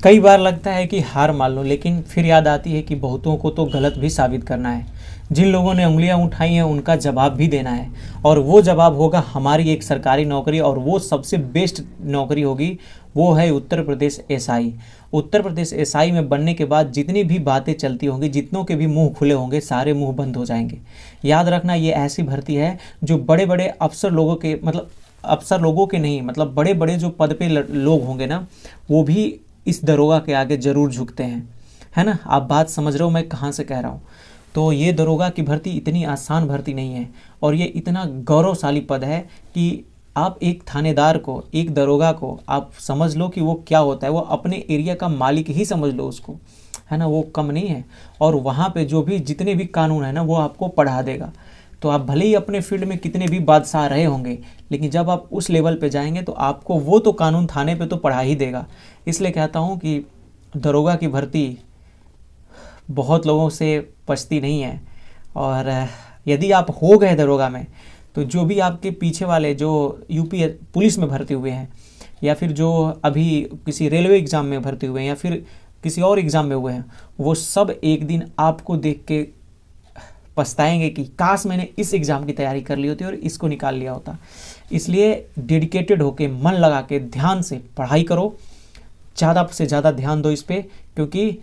कई बार लगता है कि हार मान लो, लेकिन फिर याद आती है कि बहुतों को तो गलत भी साबित करना है। जिन लोगों ने उंगलियां उठाई हैं उनका जवाब भी देना है, और वो जवाब होगा हमारी एक सरकारी नौकरी, और वो सबसे बेस्ट नौकरी होगी, वो है उत्तर प्रदेश एसआई। उत्तर प्रदेश एसआई में बनने के बाद जितनी भी बातें चलती होंगी, जितनों के भी मुंह खुले होंगे, सारे मुंह बंद हो जाएंगे। याद रखना, ये ऐसी भर्ती है जो बड़े बड़े अफसर लोगों के, मतलब अफसर लोगों के नहीं, मतलब बड़े बड़े जो पद पे लोग होंगे ना, वो भी इस दरोगा के आगे जरूर झुकते हैं, है ना। आप बात समझ रहे हो मैं कहाँ से कह रहा हूँ। तो ये दरोगा की भर्ती इतनी आसान भर्ती नहीं है, और ये इतना गौरवशाली पद है कि आप एक थानेदार को, एक दरोगा को आप समझ लो कि वो क्या होता है, वो अपने एरिया का मालिक ही समझ लो उसको, है ना। वो कम नहीं है, और वहाँ पे जो भी जितने भी कानून है ना, वो आपको पढ़ा देगा। तो आप भले ही अपने फील्ड में कितने भी बादशाह रहे होंगे, लेकिन जब आप उस लेवल पे जाएंगे तो आपको वो तो कानून थाने पे तो पढ़ा ही देगा। इसलिए कहता हूँ कि दरोगा की भर्ती बहुत लोगों से पचती नहीं है, और यदि आप हो गए दरोगा में, तो जो भी आपके पीछे वाले जो यूपी पुलिस में भर्ती हुए हैं, या फिर जो अभी किसी रेलवे एग्ज़ाम में भर्ती हुए हैं, या फिर किसी और एग्ज़ाम में हुए हैं, वो सब एक दिन आपको देख के पछताएंगे कि काश मैंने इस एग्ज़ाम की तैयारी कर ली होती और इसको निकाल लिया होता। इसलिए डेडिकेटेड होके, मन लगा के, ध्यान से पढ़ाई करो, ज़्यादा से ज़्यादा ध्यान दो इस पर, क्योंकि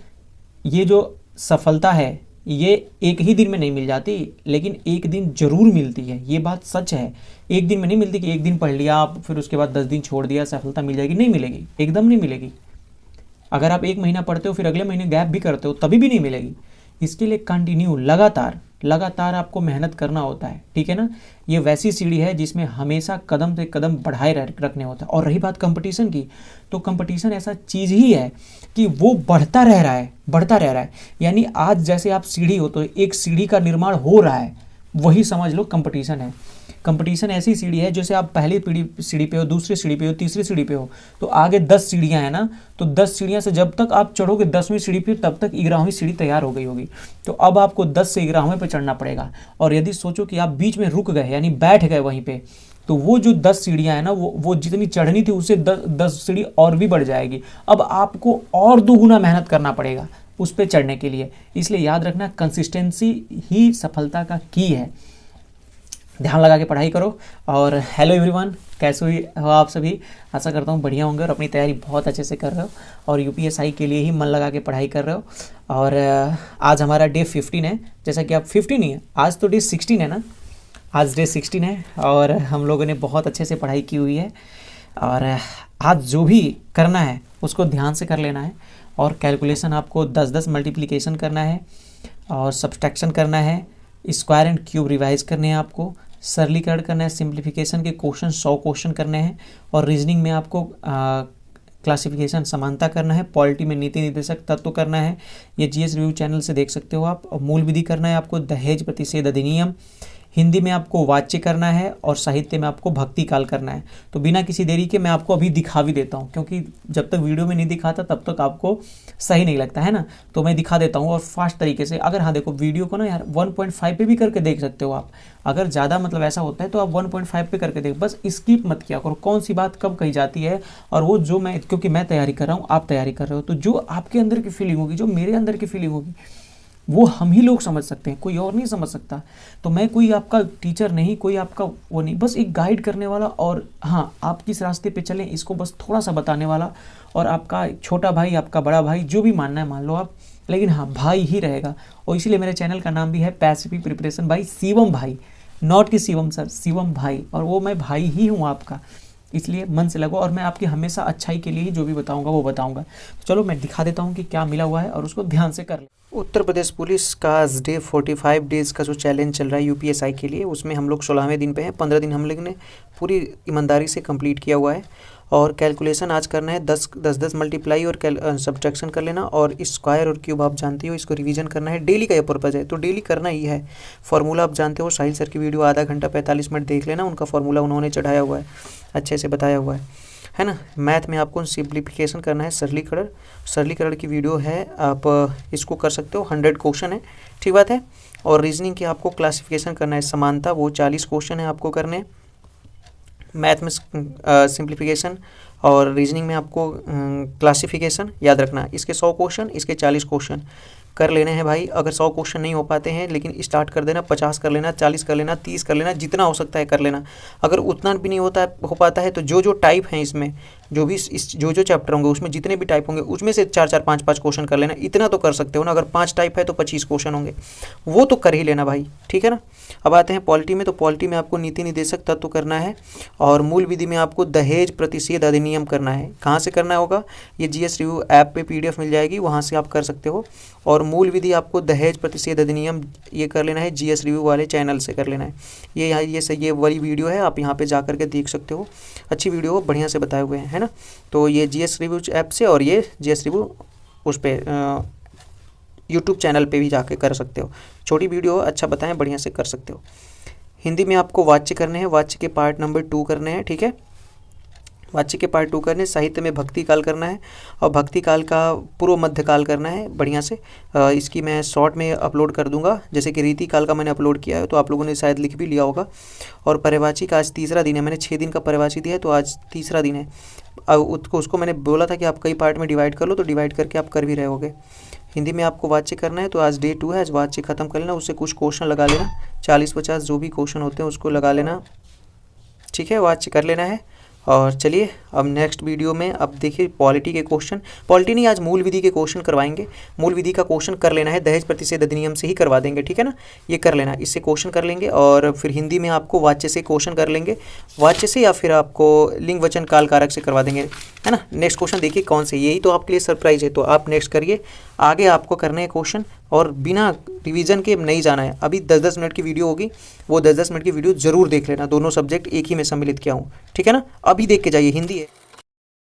ये जो सफलता है ये एक ही दिन में नहीं मिल जाती, लेकिन एक दिन जरूर मिलती है। ये बात सच है, एक दिन में नहीं मिलती कि एक दिन पढ़ लिया आप फिर उसके बाद 10 दिन छोड़ दिया सफलता मिल जाएगी, नहीं मिलेगी, एकदम नहीं मिलेगी। अगर आप 1 महीना पढ़ते हो फिर अगले महीने गैप भी करते हो तभी भी नहीं मिलेगी। इसके लिए कंटिन्यू, लगातार आपको मेहनत करना होता है, ठीक है ना। ये वैसी सीढ़ी है जिसमें हमेशा कदम से कदम बढ़ाए रखने होता है। और रही बात कंपटीशन की, तो कंपटीशन ऐसा चीज़ ही है कि वो बढ़ता रह रहा है। यानी आज जैसे आप सीढ़ी हो तो एक सीढ़ी का निर्माण हो रहा है, वही समझ लो कंपटीशन है। कंपटीशन ऐसी सीढ़ी है जैसे आप पहली सीढ़ी पे हो, दूसरी सीढ़ी पे हो, तीसरी सीढ़ी पे हो, तो आगे 10 सीढ़ियाँ हैं ना, तो 10 सीढ़ियाँ से जब तक आप चढ़ोगे 10वीं सीढ़ी पे, तब तक 11वीं सीढ़ी तैयार हो गई होगी। तो अब आपको 10 से 11वें पे चढ़ना पड़ेगा। और यदि सोचो कि आप बीच में रुक गए, यानी बैठ गए वहीं पे, तो वो जो 10 सीढ़ियाँ हैं ना, वो जितनी चढ़नी थी उससे 10 सीढ़ी और भी बढ़ जाएगी। अब आपको और 2 गुना मेहनत करना पड़ेगा उस पर चढ़ने के लिए। इसलिए याद रखना, कंसिस्टेंसी ही सफलता का की है। ध्यान लगा के पढ़ाई करो। और हेलो एवरीवन, कैसे हो आप सभी। आशा करता हूँ बढ़िया होंगे और अपनी तैयारी बहुत अच्छे से कर रहे हो, और यूपीएसआई के लिए ही मन लगा के पढ़ाई कर रहे हो। और आज हमारा डे 15 है, जैसा कि आप 15 ही है, आज तो डे 16 है ना, आज डे 16 है, और हम लोगों ने बहुत अच्छे से पढ़ाई की हुई है। और आज जो भी करना है उसको ध्यान से कर लेना है। और कैलकुलेशन आपको 10-10 मल्टीप्लिकेशन करना है, और सब्सट्रैक्शन करना है, स्क्वायर एंड क्यूब रिवाइज करने हैं आपको, सरलीकरण करना है, सिंप्लीफिकेशन के क्वेश्चन 100 क्वेश्चन करने हैं, और रीजनिंग में आपको क्लासिफिकेशन समानता करना है, पॉलिटी में नीति निर्देशक तत्व करना है, ये जीएस रिव्यू चैनल से देख सकते हो आप। और मूल विधि करना है आपको, दहेज प्रतिषेध अधिनियम, हिंदी में आपको वाच्य करना है, और साहित्य में आपको भक्ति काल करना है। तो बिना किसी देरी के मैं आपको अभी दिखा भी देता हूँ, क्योंकि जब तक वीडियो में नहीं दिखाता तब तक आपको सही नहीं लगता है ना, तो मैं दिखा देता हूँ और फास्ट तरीके से। अगर हाँ देखो, वीडियो को ना यार 1.5 पे भी करके देख सकते हो आप। अगर ज़्यादा मतलब ऐसा होता है तो आप 1.5 पे करके देख, बस स्किप मत किया करो, कौन सी बात कब कही जाती है। और वो जो मैं, क्योंकि मैं तैयारी कर रहा हूँ, आप तैयारी कर रहे हो, तो जो आपके अंदर की फीलिंग होगी, जो मेरे अंदर की फीलिंग होगी, वो हम ही लोग समझ सकते हैं, कोई और नहीं समझ सकता। तो मैं कोई आपका टीचर नहीं, कोई आपका वो नहीं, बस एक गाइड करने वाला, और हाँ आप किस रास्ते पे चलें इसको बस थोड़ा सा बताने वाला, और आपका छोटा भाई, आपका बड़ा भाई, जो भी मानना है मान लो आप, लेकिन हाँ भाई ही रहेगा। और इसीलिए मेरे चैनल का नाम भी है पैसिफिक प्रिपरेशन बाय शिवम भाई, नॉट कि शिवम सर, शिवम भाई, और वो मैं भाई ही हूँ आपका। इसलिए मन से लगो, और मैं आपकी हमेशा अच्छाई के लिए ही जो भी बताऊंगा वो बताऊंगा। तो चलो मैं दिखा देता हूँ कि क्या मिला हुआ है, और उसको ध्यान से कर ले। उत्तर प्रदेश पुलिस का डे 45 डेज़ का जो चैलेंज चल रहा है यूपीएसआई के लिए, उसमें हम लोग 16वें दिन पे हैं। 15 दिन हम लोग ने पूरी ईमानदारी से कंप्लीट किया हुआ है। और कैलकुलेशन आज करना है 10 मल्टीप्लाई और सब्ट्रैक्शन कर लेना, और स्क्वायर और क्यूब आप जानते हो, इसको रिवीजन करना है। डेली का ये पर्पज़ है, तो डेली करना ही है। फार्मूला आप जानते हो, साहिल सर की वीडियो आधा घंटा 45 मिनट देख लेना, उनका फार्मूला उन्होंने चढ़ाया हुआ है, अच्छे से बताया हुआ है ना। मैथ में आपको सिंप्लीफिकेशन करना है, सरलीकरण की वीडियो है, आप इसको कर सकते हो, 100 क्वेश्चन है, ठीक बात है। और रीजनिंग की आपको क्लासिफिकेशन करना है, समानता, वो 40 क्वेश्चन है आपको करने। मैथ में सिंप्लीफिकेशन और रीजनिंग में आपको क्लासिफिकेशन याद रखना। इसके 100 क्वेश्चन, इसके 40 क्वेश्चन कर लेने हैं भाई। अगर 100 क्वेश्चन नहीं हो पाते हैं लेकिन स्टार्ट कर देना, 50 कर लेना, 40 कर लेना, 30 कर लेना, जितना हो सकता है कर लेना। अगर उतना भी नहीं हो पाता है तो जो टाइप हैं इसमें, जो भी जो चैप्टर होंगे उसमें जितने भी टाइप होंगे उसमें से 4-4, 5-5 क्वेश्चन कर लेना। इतना तो कर सकते हो ना। अगर 5 टाइप है तो 25 क्वेश्चन होंगे, वो तो कर ही लेना भाई, ठीक है ना। अब आते हैं पॉलिटी में। तो पॉलिटी में आपको नीति निर्देशक तत्व करना है और मूल विधि में आपको दहेज प्रतिषेध अधिनियम करना है। कहाँ से करना होगा? ये GS रिव्यू ऐप पे PDF मिल जाएगी, वहाँ से आप कर सकते हो। और मूल विधि आपको दहेज प्रतिषेध अधिनियम ये कर लेना है, GS रिव्यू वाले चैनल से कर लेना है। ये वाली वीडियो है, आप यहाँ पे जा करके देख सकते हो। अच्छी वीडियो हो, बढ़िया से बताए हुए हैं, है ना। तो ये GS रिव्यू ऐप से और ये GS रिव्यू उस पर यूट्यूब चैनल पे भी जाके कर सकते हो। छोटी वीडियो हो, अच्छा बताएं, बढ़िया से कर सकते हो। हिंदी में आपको वाच्य करने हैं, वाच्य के पार्ट नंबर 2 करने हैं, ठीक है। वाच्य के पार्ट 2 करने। साहित्य में भक्ति काल करना है और भक्ति काल का पूर्व मध्य काल करना है बढ़िया से। इसकी मैं शॉर्ट में अपलोड कर दूंगा, जैसे कि रीति काल का मैंने अपलोड किया है तो आप लोगों ने शायद लिख भी लिया होगा। और पर्यायवाची का आज 3रा दिन है, मैंने 6 दिन का पर्यायवाची दिया है तो आज 3रा दिन है। उसको मैंने बोला था कि आप कई पार्ट में डिवाइड कर लो, तो डिवाइड करके आप कर भी रहे होगे। हिंदी में आपको वाच्य करना है तो आज डे 2 है, आज वाच्य खत्म कर लेना, उससे कुछ क्वेश्चन लगा लेना, 40-50 जो भी क्वेश्चन होते हैं उसको लगा लेना, ठीक है। वाच्य कर लेना है। और चलिए अब नेक्स्ट वीडियो में अब देखिए पॉलिटी के क्वेश्चन, पॉलिटी नहीं आज मूल विधि के क्वेश्चन करवाएंगे। मूल विधि का क्वेश्चन कर लेना है, दहेज प्रतिषेध अधिनियम से ही करवा देंगे, ठीक है ना। ये कर लेना, इससे क्वेश्चन कर लेंगे। और फिर हिंदी में आपको वाच्य से क्वेश्चन कर लेंगे, वाच्य से या फिर आपको लिंग वचन काल कारक से करवा देंगे, है ना। नेक्स्ट क्वेश्चन देखिए कौन से, यही तो आपके लिए सरप्राइज है। तो आप नेक्स्ट करिए, आगे आपको करने हैं क्वेश्चन और बिना रिवीजन के नहीं जाना है। अभी 10-10 मिनट की वीडियो होगी, वो 10-10 मिनट की वीडियो जरूर देख लेना। दोनों सब्जेक्ट एक ही में सम्मिलित किया हूँ, ठीक है ना। अभी देख के जाइए, हिंदी है।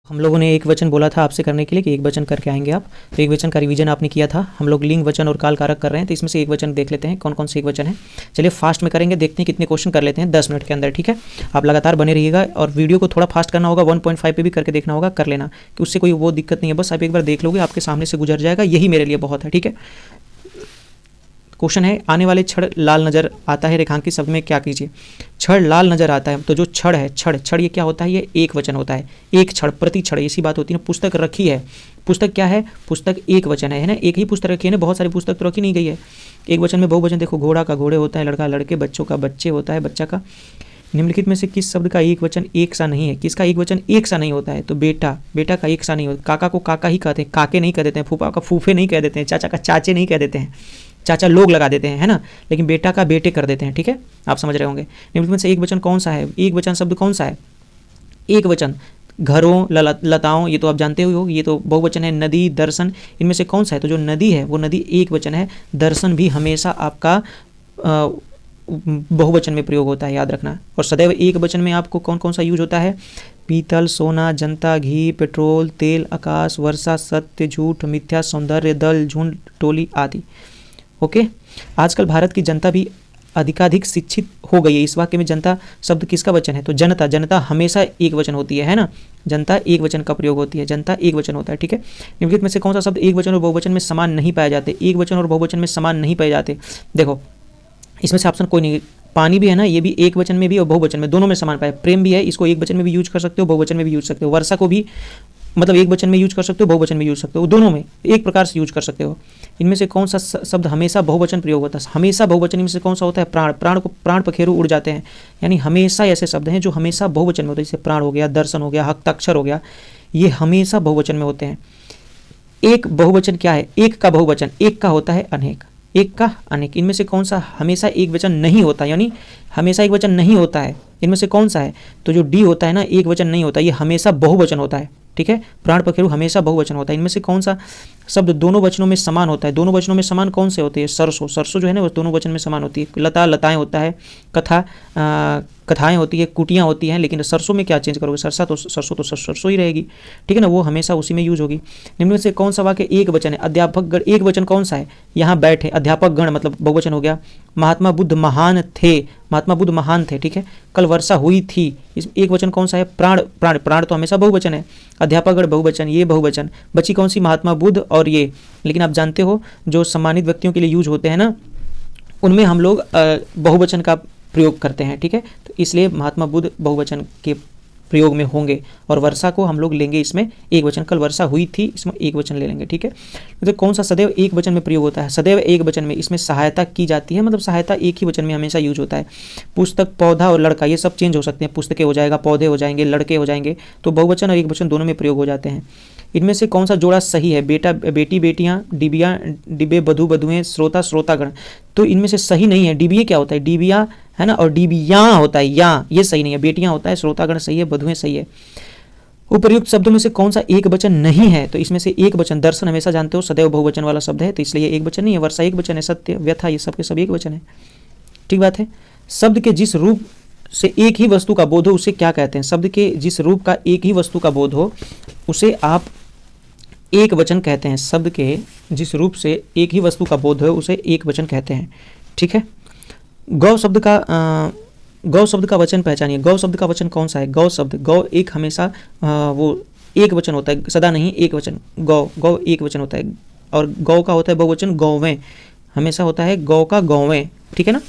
हम लोगों ने एक वचन बोला था आपसे करने के लिए कि एक वचन करके आएंगे आप, तो एक वचन का रिवीजन आपने किया था। हम लोग लिंग वचन और काल कारक कर रहे हैं, तो इसमें से एक वचन देख लेते हैं कौन कौन से एक वचन है। चलिए फास्ट में करेंगे, देखते हैं कितने क्वेश्चन कर लेते हैं 10 मिनट के अंदर, ठीक है। आप लगातार बने रहिएगा और वीडियो को थोड़ा फास्ट करना होगा, 1.5 पे भी करके देखना होगा, कर लेना कि उससे कोई वो दिक्कत नहीं है। बस आप एक बार देख लोगे, आपके सामने से गुजर जाएगा, यही मेरे लिए बहुत है, ठीक है। क्वेश्चन है, आने वाले क्षण लाल नजर आता है, रेखांकित शब्द में क्या कीजिए। क्षण लाल नजर आता है, तो जो क्षण है, क्षण ये क्या होता है? ये एक वचन होता है। एक क्षण, प्रति क्षण, ऐसी बात होती है ना। पुस्तक रखी है, पुस्तक क्या है? पुस्तक एक वचन है ना। एक ही पुस्तक रखी है ना, बहुत सारी पुस्तक तो रखी नहीं गई है। एक वचन में बहुवचन देखो, घोड़ा का घोड़े होता है, लड़का लड़के, बच्चों का बच्चे होता है, बच्चा का। निम्नलिखित में से किस शब्द का एक वचन एक सा नहीं है? किसका एक वचन एक सा नहीं होता है? तो बेटा, बेटा का एक सा नहीं होता। काका को काका ही कहते हैं, काके नहीं कह देते हैं। फूफा का फूफे नहीं कह देते हैं। चाचा का चाचे नहीं कह देते हैं, चाचा लोग लगा देते हैं, है ना। लेकिन बेटा का बेटे कर देते हैं, ठीक है। आप समझ रहे होंगे। निम्नलिखित में से एक वचन कौन सा है? एक वचन शब्द कौन सा है? एक वचन, घरों, लताओं, ये तो आप जानते हो, ये तो बहुवचन है। नदी, दर्शन, इनमें से कौन सा है? तो जो नदी है वो नदी एक वचन है। दर्शन भी हमेशा आपका बहुवचन में प्रयोग होता है, याद रखना। और सदैव एक वचन में आपको कौन कौन सा यूज होता है? पीतल, सोना, जनता, घी, पेट्रोल, तेल, आकाश, वर्षा, सत्य, झूठ, मिथ्या, सौंदर्य, दल, झुंड, टोली आदि। ओके। आजकल भारत की जनता भी अधिकाधिक शिक्षित हो गई है। इस वाक्य में जनता शब्द किसका वचन है? तो जनता, जनता हमेशा एक वचन होती है ना। जनता एक वचन का प्रयोग होती है, जनता एक वचन होता है, ठीक है। निम्नलिखित में से कौन सा शब्द एक वचन और बहुवचन में समान नहीं पाए जाते? एक वचन और बहुवचन में समान नहीं पाए जाते। देखो इसमें से ऑप्शन कोई नहीं। पानी भी है ना, ये भी एक वचन में भी और बहुवचन में दोनों में समान पाए। प्रेम भी है, इसको एक वचन में भी यूज कर सकते हो, बहुवचन में भी यूज सकते हो। वर्षा को भी मतलब एक वचन में यूज कर सकते हो, बहुवचन में यूज सकते हो, दोनों में एक प्रकार से यूज कर सकते हो। इनमें से कौन सा शब्द हमेशा बहुवचन प्रयोग होता है? हमेशा बहुवचन में से कौन सा होता है? प्राण। प्राण पखेरु उड़ जाते हैं, यानी हमेशा ऐसे शब्द हैं जो हमेशा बहुवचन में होते हैं। जैसे प्राण हो गया, दर्शन हो गया, हस्ताक्षर हो गया, ये हमेशा बहुवचन में होते हैं। एक बहुवचन क्या है? एक का बहुवचन, एक का होता है अनेक, एक का अनेक। इनमें से कौन सा हमेशा एक वचन नहीं होता, यानी हमेशा एक वचन नहीं होता है? इनमें से कौन सा है? तो जो डी होता है ना, एक वचन नहीं होता, ये हमेशा बहुवचन होता है, ठीक है। प्राण पखेरु हमेशा बहुवचन होता है। इनमें से कौन सा शब्द दोनों वचनों में समान होता है? दोनों वचनों में समान कौन से होते हैं? सरसों, सरसों जो है ना वो दोनों वचन में समान होती है। लता, लताएं होता है। कथा, कथाएं होती है, कुटियाँ होती हैं। लेकिन सरसों में क्या चेंज करोगे? सरसा तो सरसों तो सरसों ही रहेगी, ठीक है ना, वो हमेशा उसी में यूज होगी। निम्न में से कौन सा वाक्य एक वचन है? अध्यापक गण, एक वचन कौन सा है? यहाँ बैठे, अध्यापक गण मतलब बहुवचन हो गया। महात्मा बुद्ध महान थे, महात्मा बुद्ध महान थे, ठीक है। कल वर्षा हुई थी, इस एक वचन कौन सा है? प्राण, प्राण, प्राण तो हमेशा बहुवचन है। अध्यापक गण बहुवचन, ये बहुवचन। बची कौन सी? महात्मा बुद्ध और ये। लेकिन आप जानते हो जो सम्मानित व्यक्तियों के लिए यूज होते हैं ना, उनमें हम लोग बहुवचन का प्रयोग करते हैं, ठीक है। तो इसलिए महात्मा बुद्ध बहुवचन के प्रयोग में होंगे। और वर्षा को हम लोग लेंगे इसमें एक वचन, कल वर्षा हुई थी, इसमें एक वचन ले लेंगे, ठीक है। तो कौन सा सदैव एक वचन में प्रयोग होता है? सदैव एक वचन में इसमें सहायता की जाती है, मतलब सहायता एक ही वचन में हमेशा यूज होता है। पुस्तक, पौधा और लड़का ये सब चेंज हो सकते हैं, पुस्तकें हो जाएगा, पौधे हो जाएंगे, लड़के हो जाएंगे, तो बहुवचन और एक वचन दोनों में प्रयोग हो जाते हैं। इनमें से कौन सा जोड़ा सही है? बेटा बेटी बेटियां, डिबिया डिबे, बधु बधुएं, श्रोता श्रोतागण। तो इनमें से सही नहीं है। डिबिए क्या होता है? डिबिया है ना, और डिबियाँ होता है, या ये सही नहीं है। बेटियां होता है, श्रोतागण सही है, बधुएं सही है। उपर्युक्त शब्दों में से कौन सा एक वचन नहीं है? तो इसमें से एक वचन, दर्शन हमेशा जानते हो सदैव बहुवचन वाला शब्द है, तो इसलिए एक वचन नहीं है। वर्षा एक वचन है, सत्य, व्यथा ये सब के सब एक वचन है, ठीक बात है। शब्द के जिस रूप से एक ही वस्तु का बोध हो उसे क्या कहते हैं? शब्द के जिस रूप का एक ही वस्तु का बोध हो उसे आप एक वचन कहते हैं। शब्द के जिस रूप से एक ही वस्तु का बोध हो उसे एक वचन कहते हैं, ठीक है। गौ शब्द का वचन पहचानिए। गौ शब्द का वचन कौन सा है? गौ शब्द, गौ एक हमेशा वो एक वचन होता है, सदा नहीं एक वचन। गौ एक वचन होता है, और गौ का होता है बहुवचन गौवें, हमेशा होता है गौ का गौवें, ठीक है ना।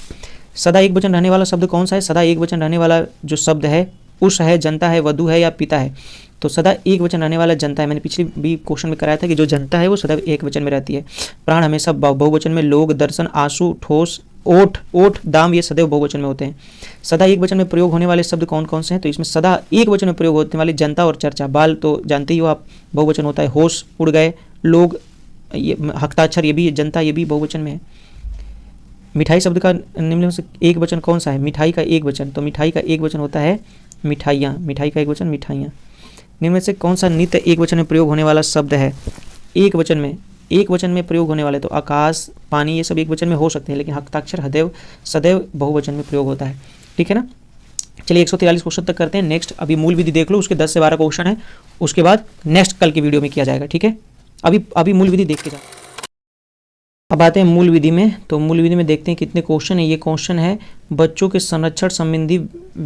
सदा एक वचन रहने वाला शब्द कौन सा है? सदा एक वचन रहने वाला जो शब्द है उष है, जनता है, वधु है या पिता है। तो सदा एक वचन रहने वाला जनता है। मैंने पिछले भी क्वेश्चन में कराया था कि जो जनता है वो सदा एक वचन में रहती है। प्राण हमेशा बहुवचन में, लोग, दर्शन, आंसू, ठोस, ओठ, दाम ये सदैव बहुवचन में होते हैं। सदा एक वचन में प्रयोग होने वाले शब्द कौन कौन से हैं? तो इसमें सदा एक वचन में प्रयोग होने वाले जनता और चर्चा। बाल तो जानते ही हो आप, बहुवचन होता है। होश, उड़ गए, लोग, ये हस्ताक्षर ये भी जनता, ये भी बहुवचन में है। मिठाई शब्द का निम्न में से एक वचन कौन सा है? मिठाई का एक वचन, तो मिठाई का एक वचन होता है मिठाइयाँ। मिठाई का एक वचन मिठाइयाँ। निम्न में से कौन सा नित्य एक वचन में प्रयोग होने वाला शब्द है? एक वचन में प्रयोग होने वाले तो आकाश, पानी ये सब एक वचन में हो सकते हैं, लेकिन हस्ताक्षर सदैव बहुवचन में प्रयोग होता है, ठीक है ना। चलिए 143 क्वेश्चन तक करते हैं। नेक्स्ट अभी मूल विधि देख लो, उसके 10 से 12 क्वेश्चन है, उसके बाद नेक्स्ट कल की वीडियो में किया जाएगा, ठीक है। अभी मूल विधि देख के जाओ। अब आते हैं मूल विधि में। तो मूल विधि में देखते हैं कितने क्वेश्चन है। ये क्वेश्चन है बच्चों के संरक्षण संबंधी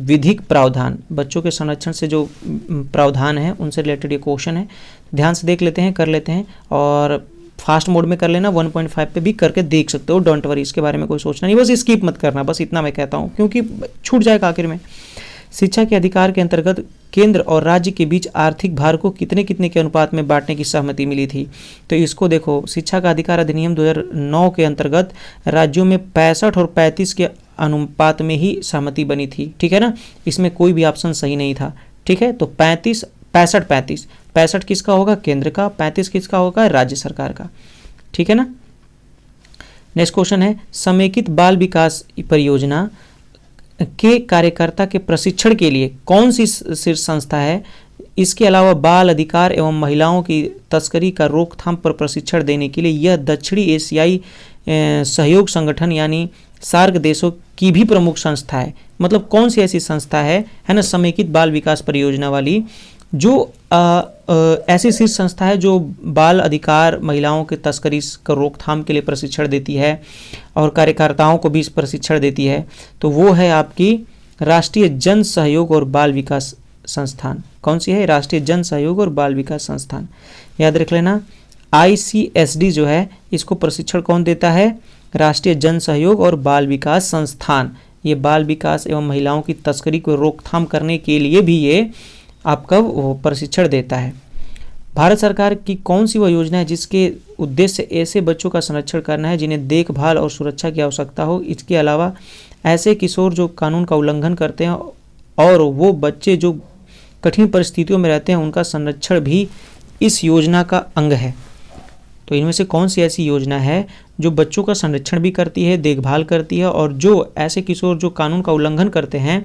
विधिक प्रावधान। बच्चों के संरक्षण से जो प्रावधान है उनसे रिलेटेड ये क्वेश्चन है। ध्यान से देख लेते हैं, कर लेते हैं, और फास्ट मोड में कर लेना, 1.5 पे भी करके देख सकते हो, डोंट वरी, इसके बारे में कोई सोचना नहीं, बस स्किप मत करना, बस इतना मैं कहता हूँ, क्योंकि छूट जाएगा आखिर में। शिक्षा के अधिकार के अंतर्गत केंद्र और राज्य के बीच आर्थिक भार को कितने कितने के अनुपात में बांटने की सहमति मिली थी? तो इसको देखो, शिक्षा का अधिकार अधिनियम 2009 के अंतर्गत राज्यों में 65 और 35 के अनुपात में ही सहमति बनी थी, ठीक है ना। इसमें कोई भी ऑप्शन सही नहीं था, ठीक है। तो 65 किसका होगा? केंद्र का। 35 किसका होगा? राज्य सरकार का, ठीक है ना। नेक्स्ट क्वेश्चन है समेकित बाल विकास परियोजना के कार्यकर्ता के प्रशिक्षण के लिए कौन सी शीर्ष संस्था है? इसके अलावा बाल अधिकार एवं महिलाओं की तस्करी का रोकथाम पर प्रशिक्षण देने के लिए यह दक्षिणी एशियाई सहयोग संगठन यानी सार्क देशों की भी प्रमुख संस्था है। मतलब कौन सी ऐसी संस्था है ना, समेकित बाल विकास परियोजना वाली, जो ऐसी शीर्ष संस्था है जो बाल अधिकार, महिलाओं के तस्करी का रोकथाम के लिए प्रशिक्षण देती है और कार्यकर्ताओं को भी प्रशिक्षण देती है। तो वो है आपकी राष्ट्रीय जन सहयोग और बाल विकास संस्थान। कौन सी है? राष्ट्रीय जन सहयोग और बाल विकास संस्थान, याद रख लेना। ICSD जो है इसको प्रशिक्षण कौन देता है? राष्ट्रीय जन सहयोग और बाल विकास संस्थान। ये बाल विकास एवं महिलाओं की तस्करी को रोकथाम करने के लिए भी ये आपका वो प्रशिक्षण देता है। भारत सरकार की कौन सी वह योजना है जिसके उद्देश्य ऐसे बच्चों का संरक्षण करना है जिन्हें देखभाल और सुरक्षा की आवश्यकता हो? इसके अलावा ऐसे किशोर जो कानून का उल्लंघन करते हैं और वो बच्चे जो कठिन परिस्थितियों में रहते हैं उनका संरक्षण भी इस योजना का अंग है। तो इनमें से कौन सी ऐसी योजना है जो बच्चों का संरक्षण भी करती है, देखभाल करती है, और जो ऐसे किशोर जो कानून का उल्लंघन करते हैं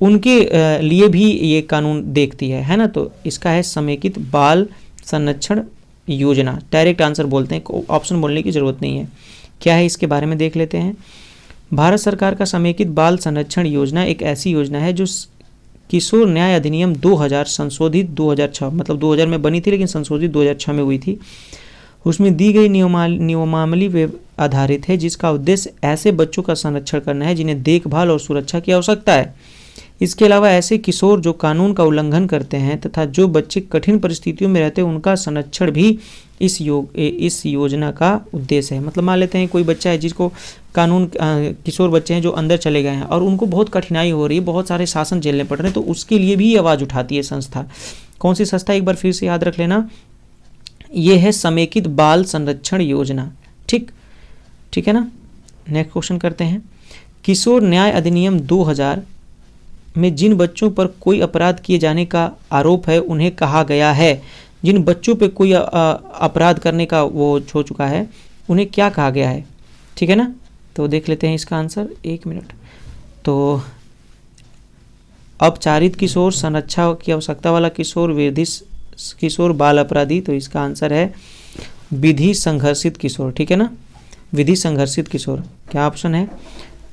उनके लिए भी ये कानून देखती है ना। तो इसका है समेकित बाल संरक्षण योजना। डायरेक्ट आंसर बोलते हैं, ऑप्शन बोलने की जरूरत नहीं है। क्या है इसके बारे में देख लेते हैं। भारत सरकार का समेकित बाल संरक्षण योजना एक ऐसी योजना है जो किशोर न्याय अधिनियम 2000 संशोधित 2006, मतलब 2000 में बनी थी लेकिन संशोधित 2006 में हुई थी, उसमें दी गई नियमावली पे आधारित है, जिसका उद्देश्य ऐसे बच्चों का संरक्षण करना है जिन्हें देखभाल और सुरक्षा की आवश्यकता है। इसके अलावा ऐसे किशोर जो कानून का उल्लंघन करते हैं तथा जो बच्चे कठिन परिस्थितियों में रहते हैं उनका संरक्षण भी इस योजना का उद्देश्य है। मतलब मान लेते हैं कोई बच्चा है जिसको कानून किशोर बच्चे हैं जो अंदर चले गए हैं और उनको बहुत कठिनाई हो रही है, बहुत सारे शासन झेलने पड़ रहे हैं, तो उसके लिए भी आवाज़ उठाती है संस्था। कौन सी संस्था, एक बार फिर से याद रख लेना, ये है समेकित बाल संरक्षण योजना। ठीक है ना। नेक्स्ट क्वेश्चन करते हैं। किशोर न्याय अधिनियम 2000 में जिन बच्चों पर कोई अपराध किए जाने का आरोप है उन्हें कहा गया है, जिन बच्चों पे कोई अपराध करने का वो हो चुका है उन्हें क्या कहा गया है। ठीक है ना। तो देख लेते हैं इसका आंसर, 1 मिनट। तो अपचारित किशोर, संरक्षा की आवश्यकता वाला किशोर, विधि किशोर, बाल अपराधी। तो इसका आंसर है विधि संघर्षित किशोर। ठीक है ना, विधि संघर्षित किशोर। क्या ऑप्शन है?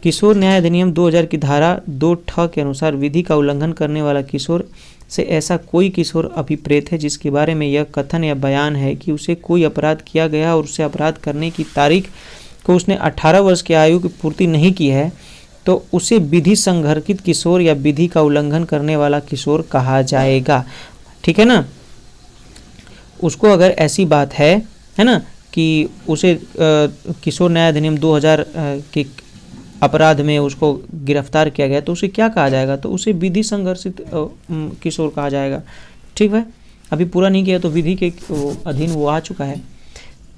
किशोर न्याय अधिनियम 2000 की धारा 2 के अनुसार विधि का उल्लंघन करने वाला किशोर से ऐसा कोई किशोर अभिप्रेत है जिसके बारे में यह कथन या बयान है कि उसे कोई अपराध किया गया और उसे अपराध करने की तारीख को उसने 18 वर्ष की आयु की पूर्ति नहीं की है, तो उसे विधि संघर्षित किशोर या विधि का उल्लंघन करने वाला किशोर कहा जाएगा। ठीक है ना। उसको अगर ऐसी बात है ना कि उसे किशोर न्याय अधिनियम 2000 के अपराध में उसको गिरफ्तार किया गया तो उसे क्या कहा जाएगा? तो उसे विधि संघर्षित किशोर कहा जाएगा। ठीक है, अभी पूरा नहीं किया तो विधि के अधीन वो आ चुका है।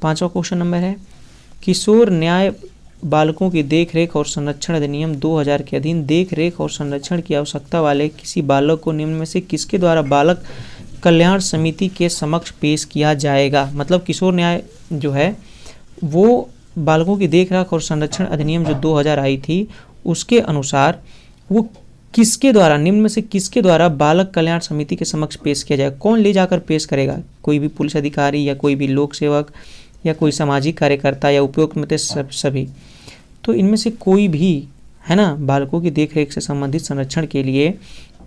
5वां क्वेश्चन नंबर है, किशोर न्याय बालकों की देखरेख और संरक्षण अधिनियम 2000 के अधीन देखरेख और संरक्षण की आवश्यकता वाले किसी बालक को निम्न में से किसके द्वारा बालक कल्याण समिति के समक्ष पेश किया जाएगा? मतलब किशोर न्याय जो है वो बालकों की देखरेख और संरक्षण अधिनियम जो 2000 आई थी उसके अनुसार वो किसके द्वारा, निम्न में से किसके द्वारा बालक कल्याण समिति के समक्ष पेश किया जाएगा? कौन ले जाकर पेश करेगा? कोई भी पुलिस अधिकारी या कोई भी लोक सेवक या कोई सामाजिक कार्यकर्ता या उपयुक्त में सभी। तो इनमें से कोई भी है ना, बालकों की देखरेख से संबंधित संरक्षण के लिए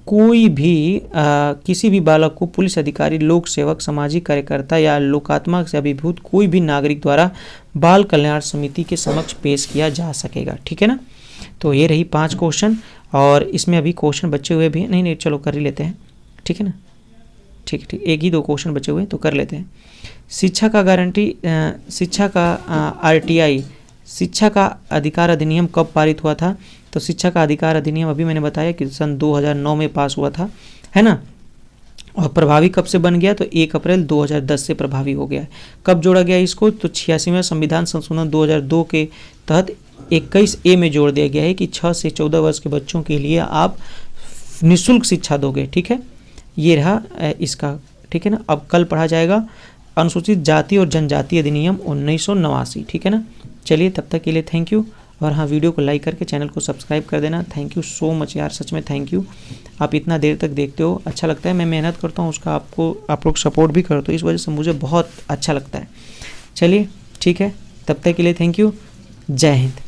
कोई भी किसी भी बालक को पुलिस अधिकारी, लोक सेवक, सामाजिक कार्यकर्ता या लोकात्मा से अभिभूत कोई भी नागरिक द्वारा बाल कल्याण समिति के समक्ष पेश किया जा सकेगा। ठीक है ना। तो ये रही 5 क्वेश्चन और इसमें अभी क्वेश्चन बचे हुए भी नहीं, चलो कर ही लेते हैं। ठीक है ना। ठीक, 1 ही 2 क्वेश्चन बचे हुए तो कर लेते हैं। शिक्षा का गारंटी, शिक्षा का RTI, शिक्षा का अधिकार अधिनियम कब पारित हुआ था? तो शिक्षा का अधिकार अधिनियम अभी मैंने बताया कि सन 2009 में पास हुआ था, है ना। और प्रभावी कब से बन गया? तो 1 अप्रैल 2010 से प्रभावी हो गया है। कब जोड़ा गया इसको? तो 86वें संविधान संशोधन 2002 के तहत 21A में जोड़ दिया गया है कि 6 से 14 वर्ष के बच्चों के लिए आप निःशुल्क शिक्षा दोगे। ठीक है, ये रहा इसका। ठीक है ना। अब कल पढ़ा जाएगा अनुसूचित जाति और जनजाति अधिनियम 1989। ठीक है ना। चलिए तब तक के लिए थैंक यू। और हाँ, वीडियो को लाइक करके चैनल को सब्सक्राइब कर देना। थैंक यू सो मच यार, सच में थैंक यू। आप इतना देर तक देखते हो, अच्छा लगता है। मैं मेहनत करता हूँ उसका आप लोग सपोर्ट भी करते हो, इस वजह से मुझे बहुत अच्छा लगता है। चलिए ठीक है, तब तक के लिए थैंक यू। जय हिंद।